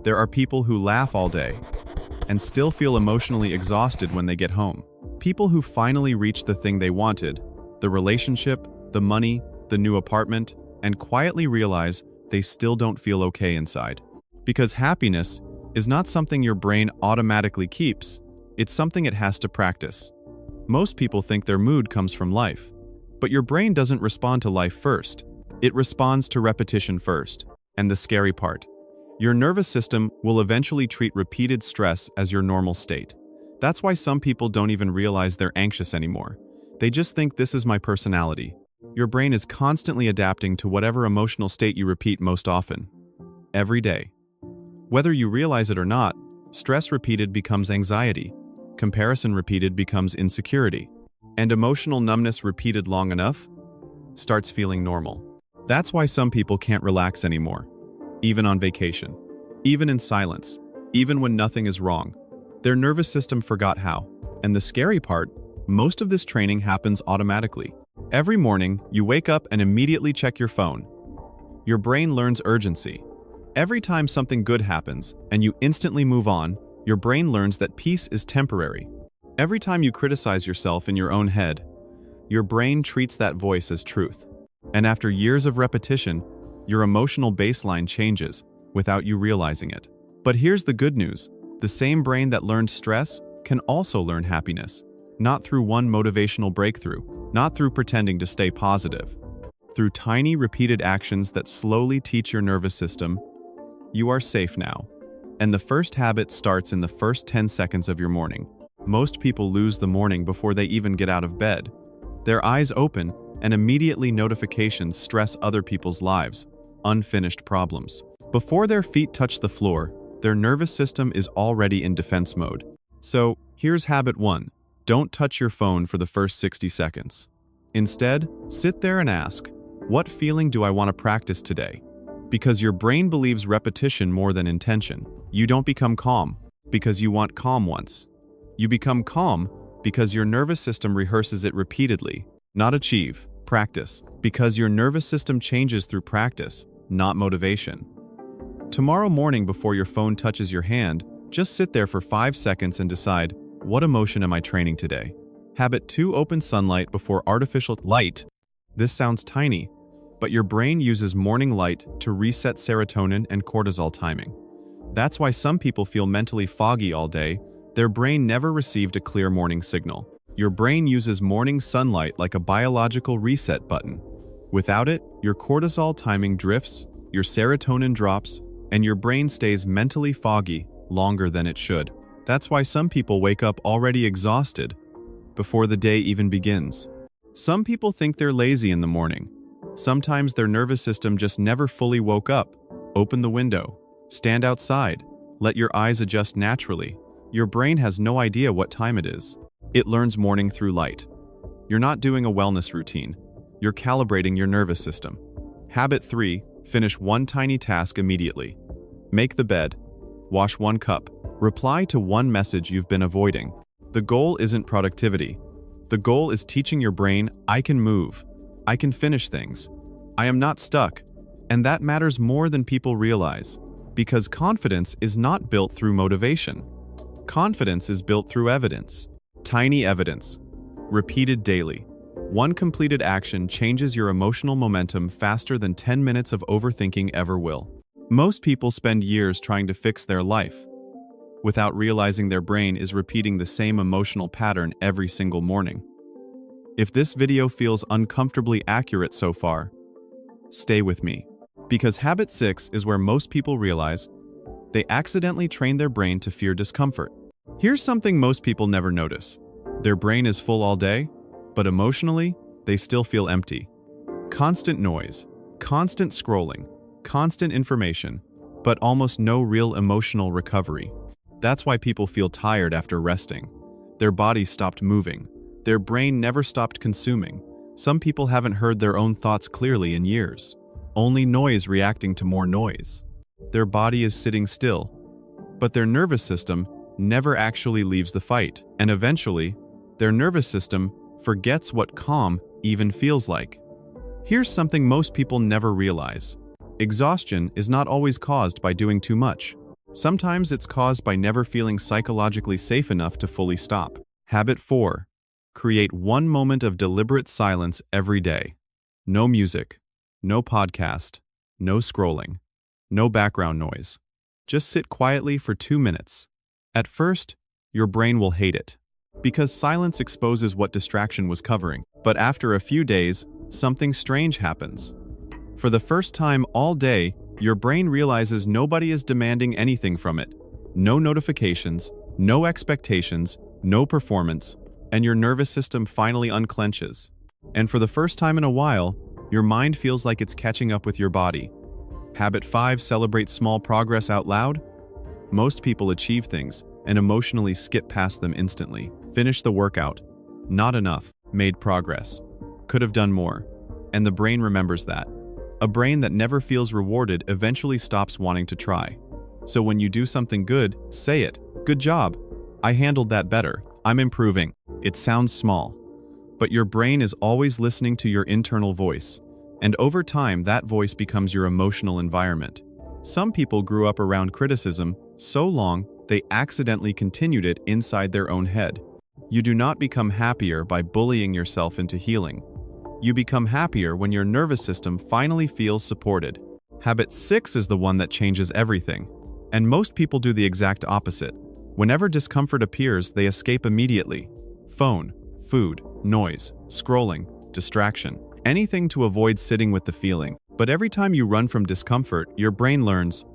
There are people who laugh all day and still feel emotionally exhausted when they get home. People who finally reach the thing they wanted, the relationship, the money, the new apartment, and quietly realize they still don't feel okay inside. Because happiness is not something your brain automatically keeps, it's something it has to practice. Most people think their mood comes from life, but your brain doesn't respond to life first. It responds to repetition first. And the scary part, your nervous system will eventually treat repeated stress as your normal state. That's why some people don't even realize they're anxious anymore. They just think this is my personality. Your brain is constantly adapting to whatever emotional state you repeat most often. Every day. Whether you realize it or not, stress repeated becomes anxiety, comparison repeated becomes insecurity, and emotional numbness repeated long enough starts feeling normal. That's why some people can't relax anymore. Even on vacation, even in silence, even when nothing is wrong. Their nervous system forgot how. And the scary part, most of this training happens automatically. Every morning, you wake up and immediately check your phone. Your brain learns urgency. Every time something good happens and you instantly move on, your brain learns that peace is temporary. Every time you criticize yourself in your own head, your brain treats that voice as truth. And after years of repetition, your emotional baseline changes without you realizing it. But here's the good news. The same brain that learned stress can also learn happiness. Not through one motivational breakthrough, not through pretending to stay positive. Through tiny repeated actions that slowly teach your nervous system, you are safe now. And the first habit starts in the first 10 seconds of your morning. Most people lose the morning before they even get out of bed. Their eyes open and immediately notifications stress other people's lives, unfinished problems. Before their feet touch the floor, their nervous system is already in defense mode. So, here's habit 1. Don't touch your phone for the first 60 seconds. Instead, sit there and ask, what feeling do I want to practice today? Because your brain believes repetition more than intention. You don't become calm because you want calm once. You become calm because your nervous system rehearses it repeatedly, not achieve, practice, because your nervous system changes through practice, not motivation. Tomorrow morning before your phone touches your hand, just sit there for 5 seconds and decide, what emotion am I training today? Habit 2. Open sunlight before artificial light. This sounds tiny, but your brain uses morning light to reset serotonin and cortisol timing. That's why some people feel mentally foggy all day. Their brain never received a clear morning signal. Your brain uses morning sunlight like a biological reset button. Without it, your cortisol timing drifts, your serotonin drops, and your brain stays mentally foggy longer than it should. That's why some people wake up already exhausted before the day even begins. Some people think they're lazy in the morning. Sometimes their nervous system just never fully woke up. Open the window. Stand outside. Let your eyes adjust naturally. Your brain has no idea what time it is. It learns morning through light. You're not doing a wellness routine. You're calibrating your nervous system. Habit 3. Finish one tiny task immediately. Make the bed. Wash one cup. Reply to one message you've been avoiding. The goal isn't productivity. The goal is teaching your brain, I can move. I can finish things. I am not stuck. And that matters more than people realize. Because confidence is not built through motivation. Confidence is built through evidence. Tiny evidence. Repeated daily. One completed action changes your emotional momentum faster than 10 minutes of overthinking ever will. Most people spend years trying to fix their life, without realizing their brain is repeating the same emotional pattern every single morning. If this video feels uncomfortably accurate so far, stay with me. Because habit 6 is where most people realize they accidentally train their brain to fear discomfort. Here's something most people never notice. Their brain is full all day, but emotionally, they still feel empty. Constant noise, constant scrolling, constant information, but almost no real emotional recovery. That's why people feel tired after resting. Their bodies stopped moving. Their brain never stopped consuming. Some people haven't heard their own thoughts clearly in years. Only noise reacting to more noise. Their body is sitting still, but their nervous system never actually leaves the fight. And eventually, their nervous system forgets what calm even feels like. Here's something most people never realize. Exhaustion is not always caused by doing too much. Sometimes it's caused by never feeling psychologically safe enough to fully stop. Habit 4. Create 1 moment of deliberate silence every day. No music, no podcast, no scrolling, no background noise. Just sit quietly for 2 minutes. At first, your brain will hate it, because silence exposes what distraction was covering. But after a few days, something strange happens. For the first time all day, your brain realizes nobody is demanding anything from it. No notifications, no expectations, no performance, and your nervous system finally unclenches. And for the first time in a while, your mind feels like it's catching up with your body. Habit 5. Celebrate small progress out loud. Most people achieve things and emotionally skip past them instantly. Finish the workout. Not enough. Made progress. Could have done more. And the brain remembers that. A brain that never feels rewarded eventually stops wanting to try. So when you do something good, say it. Good job. I handled that better. I'm improving. It sounds small, but your brain is always listening to your internal voice. And over time, that voice becomes your emotional environment. Some people grew up around criticism so long they accidentally continued it inside their own head. You do not become happier by bullying yourself into healing. You become happier when your nervous system finally feels supported. Habit 6 is the one that changes everything. And most people do the exact opposite. Whenever discomfort appears, they escape immediately. Phone, food, noise, scrolling, distraction, anything to avoid sitting with the feeling. But every time you run from discomfort, your brain learns,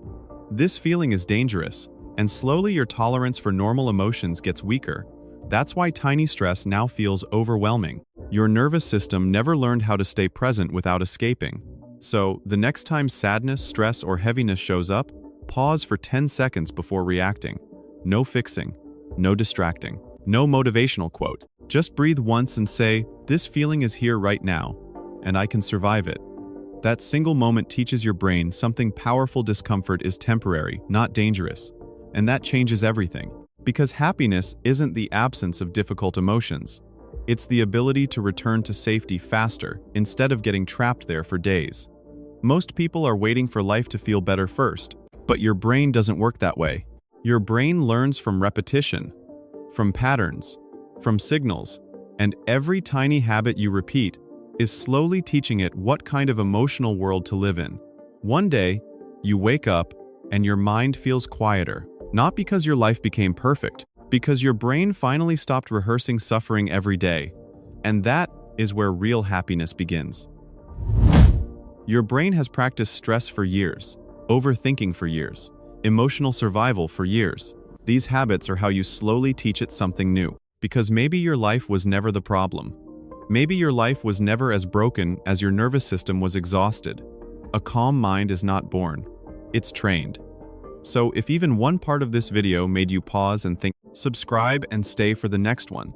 this feeling is dangerous, and slowly your tolerance for normal emotions gets weaker. That's why tiny stress now feels overwhelming. Your nervous system never learned how to stay present without escaping. So, the next time sadness, stress, or heaviness shows up, pause for 10 seconds before reacting. No fixing, no distracting, no motivational quote. Just breathe once and say, this feeling is here right now, and I can survive it. That single moment teaches your brain something powerful. Discomfort is temporary, not dangerous. And that changes everything. Because happiness isn't the absence of difficult emotions. It's the ability to return to safety faster, instead of getting trapped there for days. Most people are waiting for life to feel better first, but your brain doesn't work that way. Your brain learns from repetition, from patterns, from signals, and every tiny habit you repeat is slowly teaching it what kind of emotional world to live in. One day, you wake up and your mind feels quieter, not because your life became perfect, because your brain finally stopped rehearsing suffering every day. And that is where real happiness begins. Your brain has practiced stress for years, overthinking for years, emotional survival for years. These habits are how you slowly teach it something new. Because maybe your life was never the problem. Maybe your life was never as broken as your nervous system was exhausted. A calm mind is not born. It's trained. So if even one part of this video made you pause and think, subscribe and stay for the next one.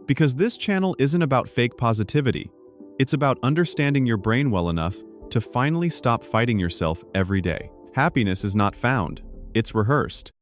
Because this channel isn't about fake positivity. It's about understanding your brain well enough to finally stop fighting yourself every day. Happiness is not found. It's rehearsed.